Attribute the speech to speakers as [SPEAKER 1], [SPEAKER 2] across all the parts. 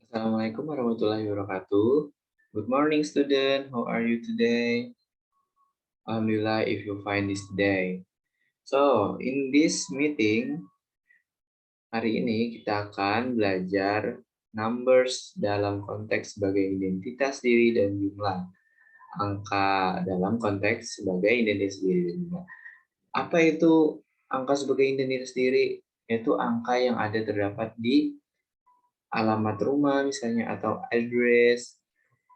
[SPEAKER 1] Assalamualaikum warahmatullahi wabarakatuh. Good morning, student. How are you today? Alhamdulillah, if you find this day. So, in this meeting, hari ini kita akan belajar numbers dalam konteks sebagai identitas diri dan jumlah. Angka dalam konteks sebagai identitas diri dan jumlah. Apa itu angka sebagai identitas diri? Yaitu angka yang ada terdapat di alamat rumah misalnya, atau address,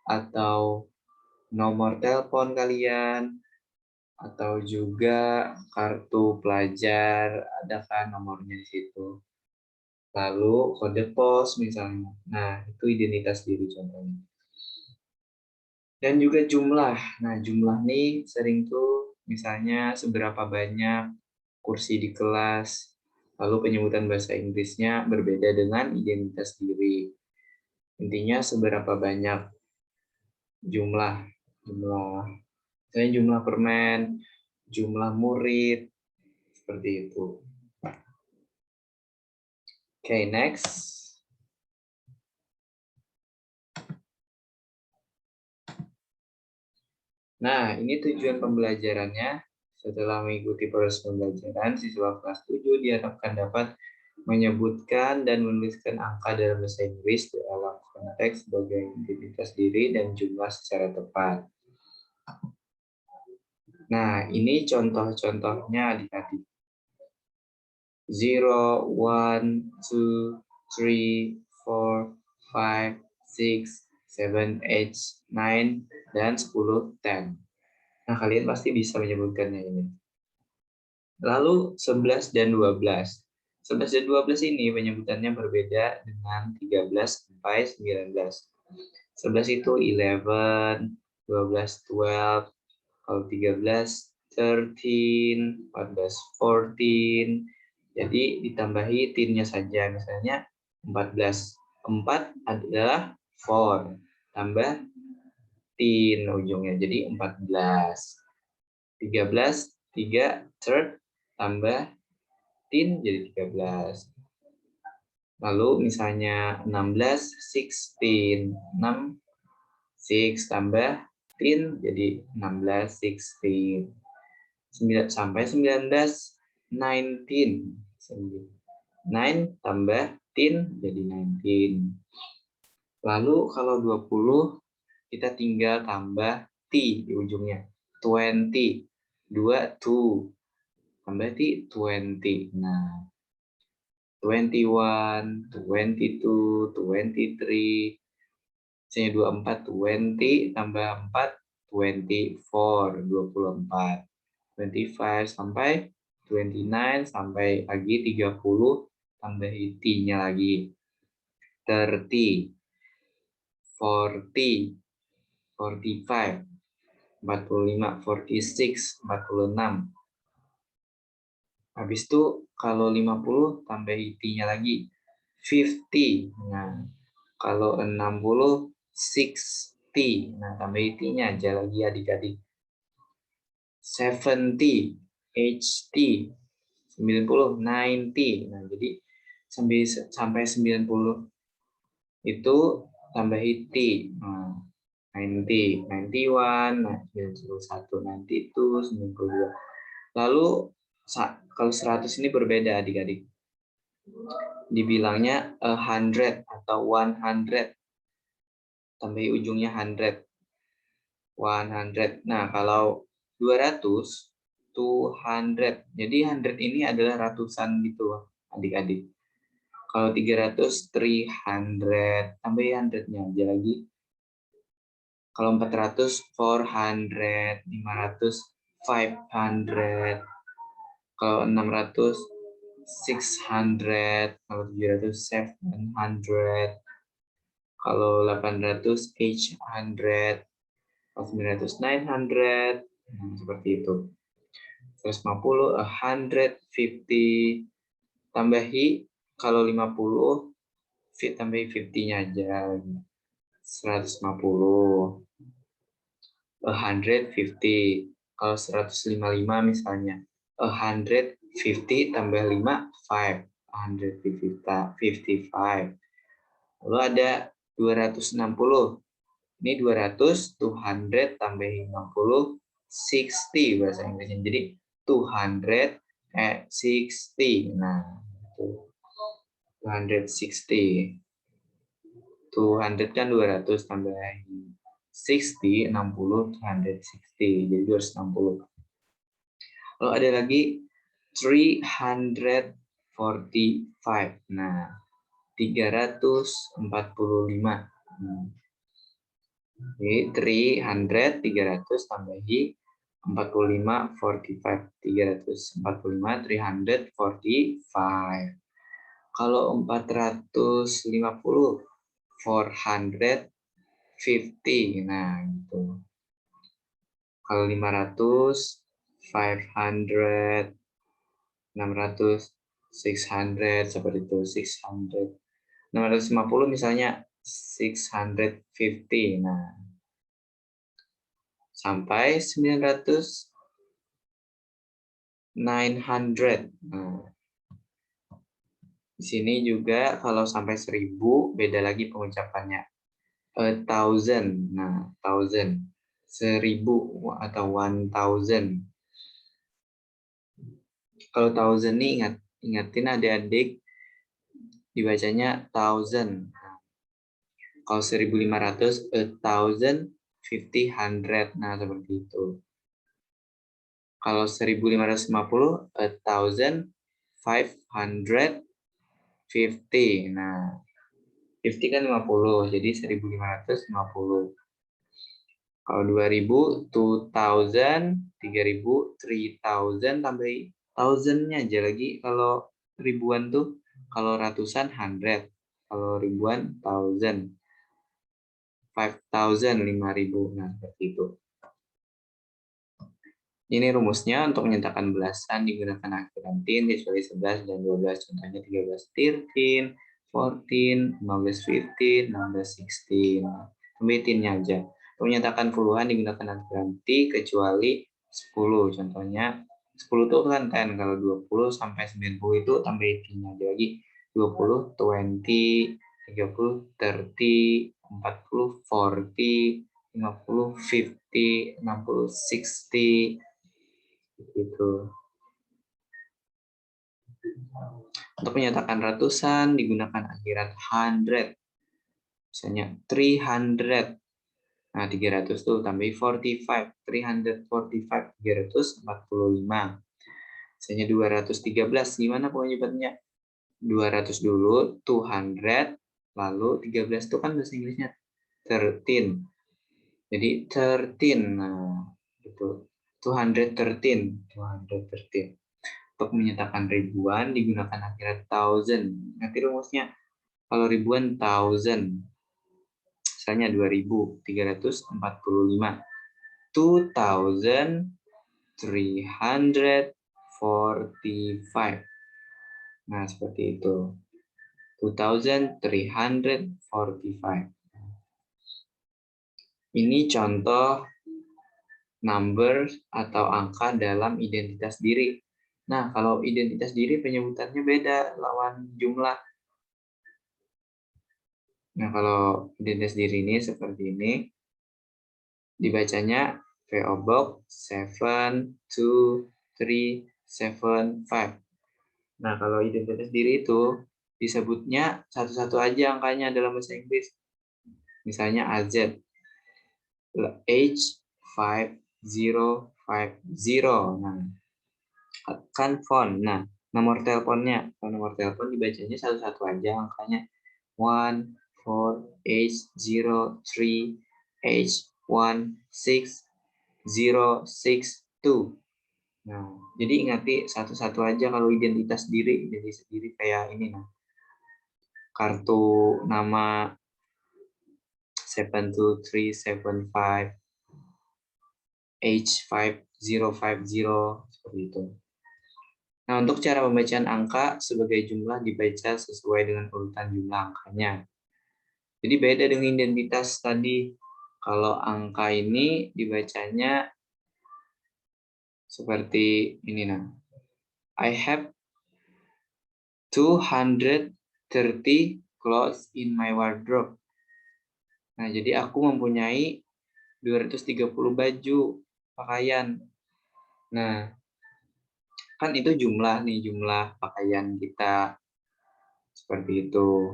[SPEAKER 1] atau nomor telepon kalian, atau juga kartu pelajar, ada kan nomornya di situ. Lalu kode pos misalnya. Nah, itu identitas diri contohnya. Dan juga jumlah. Nah, jumlah nih sering tuh misalnya seberapa banyak kursi di kelas. Lalu penyebutan bahasa Inggrisnya berbeda dengan identitas diri. Intinya seberapa banyak jumlah misalnya jumlah permen, jumlah murid, seperti itu. Oke, next. Nah, ini tujuan pembelajarannya. Setelah mengikuti proses pembelajaran, siswa kelas 7 diharapkan dapat menyebutkan dan menuliskan angka dalam bahasa Inggris dalam konteks sebagai identitas diri dan jumlah secara tepat. Nah, ini contoh-contohnya adik-adik. 0, 1, 2, 3, 4, 5, 6, 7, 8, 9, dan 10, 10. Nah, kalian pasti bisa menyebutkannya ini. Lalu 11 dan 12. 11 dan 12 ini penyebutannya berbeda dengan 13 sampai 19. 11 itu 11, 12, 12, kalau 13, 13, 14, 14. Jadi ditambahi tin-nya saja, misalnya 14. 4 adalah 4, tambah tin ujungnya, jadi 14. 13, 3, third, tambah tin jadi 13. Lalu misalnya 16, 16, 6, 6 tambah tin jadi 16, 16. 9 sampai 19, 19. 9 tambah tin jadi 19. Lalu kalau 20 kita tinggal tambah t di ujungnya. 20. 2, 2. Tambah t, 20. Nah, 21, 22, 23. Misalnya 24, 20 tambah 4, 24, 24. 25 sampai 29 sampai lagi 30 tambah t-nya lagi. 30, 40, 45, 45, 46, 46. Habis itu kalau 50 tambah t-nya lagi 50. Nah, kalau 60 60. Nah, tambah t-nya aja lagi adik-adik. 70, 80, 90, 90. Nah, jadi sampai 90 itu tambah t. Nah, 90, 91, 91, 92, 92. Lalu kalau 100 ini berbeda adik-adik. Dibilangnya 100 atau 100. Tambah ujungnya 100. 100. Nah, kalau 200, 200. Jadi 100 ini adalah ratusan gitu, adik-adik. Kalau 300, 300. Tambah 100-nya aja lagi. Kalau 400, 400. 500, 500. Kalau 600, 600. Kalau 700, 700. Kalau 800, 800. Kalau 900, 900. Seperti itu. 150, 150. Tambahi kalau 50, tambahi 50-nya aja. 150. 150. Kalau 155 misalnya. 150 tambah 5, 5. 155. Lalu ada 260. Ini 200, 200 tambahin 60, 60 bahasa Inggrisnya. Jadi 260. Nah, itu 260. 200 kan 200 tambahin 60, 60, 260. Jadi 260. Lalu ada lagi 345. Nah, 345. Oke, 300, 300 tambahi 45, 45. 345, 345. Kalau 450, 450. Nah, gitu. Kalau 500, 500. 600, 600, seperti itu, 600. 650 misalnya 650. Nah, sampai 900, 900. Nah, di sini juga kalau sampai 1000 beda lagi pengucapannya. 1000. Nah, 1000. 1000 atau 1000. Kalau 1000 nih ingatin adik-adik dibacanya 1000. Kalau 1500, 1000, 50, 100. Nah, seperti itu. Kalau 1550, 1550. Nah, 50 kan 50, jadi 1550. Kalau 2000, 2000, 3000, 3000, tambah 1000-nya aja lagi. Kalau ribuan tuh, kalau ratusan 100, kalau ribuan 1000. 5,000, 5.000. Nah, seperti itu. Ini rumusnya untuk menyatakan belasan digunakan akhir 10, kecuali 11 dan 12. Contohnya 13, 13, 14, 15, 15, 16, 16. Tambahin aja. Untuk menyatakan puluhan digunakan akhir 10, kecuali 10. Contohnya 10 itu kan 10. Kalau 20 sampai 90 itu tambahin aja lagi. 20, 20, 30, 30, 40, 40, 50, 50, 60, 60. Gitu. Untuk menyatakan ratusan digunakan akhiran 100. Misalnya 300. Nah, 300 tuh tambah 45. 345, 345. Misalnya 213. Gimana penyebutannya? 200 dulu, 200, lalu 13 itu kan bahasa Inggrisnya 13. Jadi 13. Nah, itu 213. 213. Untuk menyatakan ribuan digunakan akhiran thousand. Nanti rumusnya kalau ribuan thousand. Misalnya 2345. 2345. Nah, seperti itu. 2345. Ini contoh number atau angka dalam identitas diri. Nah, kalau identitas diri penyebutannya beda lawan jumlah. Nah, kalau identitas diri ini seperti ini, dibacanya PO Box 72375. Nah, kalau identitas diri itu disebutnya satu-satu aja angkanya dalam bahasa Inggris. Misalnya AZ, H5050. Nah, kan phone. Nah, nomor teleponnya. Kalau nomor telepon dibacanya satu-satu aja angkanya. 14H03H16062. Nah, jadi ingati satu-satu aja kalau identitas diri. Jadi sendiri kayak ini. Nah, kartu nama 72375 H5050 seperti itu. Nah, untuk cara pembacaan angka sebagai jumlah dibaca sesuai dengan urutan jumlah angkanya. Jadi beda dengan identitas tadi. Kalau angka ini dibacanya seperti ini. Nah, I have 230 clothes in my wardrobe. Nah, jadi aku mempunyai 230 baju pakaian. Nah, kan itu jumlah nih, jumlah pakaian kita. Seperti itu.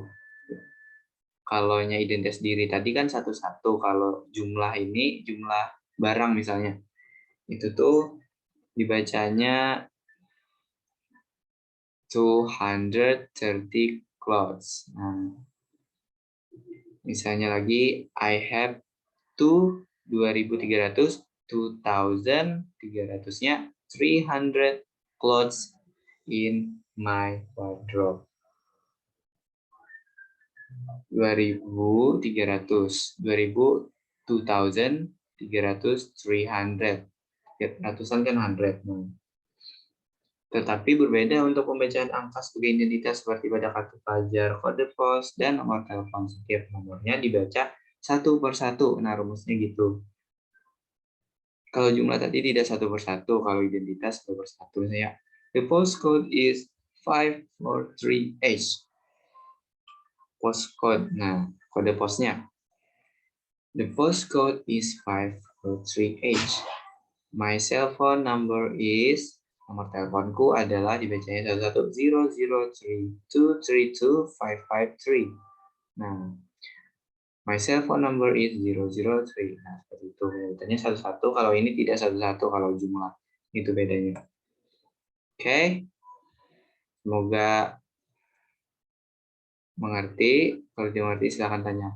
[SPEAKER 1] Kalau identitas diri tadi kan satu-satu. Kalau jumlah ini, jumlah barang misalnya. Itu tuh dibacanya 230 clothes. Nah, misalnya lagi, I have 2.300, 2.300-nya 300 clothes in my wardrobe. 2.300, 2.000, 2.300, 300. Ratusan kan 100. Tetapi berbeda untuk pembacaan angka sebagai identitas seperti pada kartu pelajar, kode pos, dan nomor telepon. Setiap nomornya dibaca satu per satu. Nah, rumusnya gitu. Kalau jumlah tadi tidak satu per satu, kalau identitas satu per satu. Misalnya, the postcode is 543H. Postcode, nah, kode posnya. The postcode is 543H. My cell phone number is, nomor teleponku adalah dibacanya 11003232553. Nah, my cell phone number is 003. Nah, seperti itu. Penyebutannya satu-satu, kalau ini tidak satu-satu, kalau jumlah. Itu bedanya. Oke. Semoga mengerti. Kalau tidak mengerti, silahkan tanya.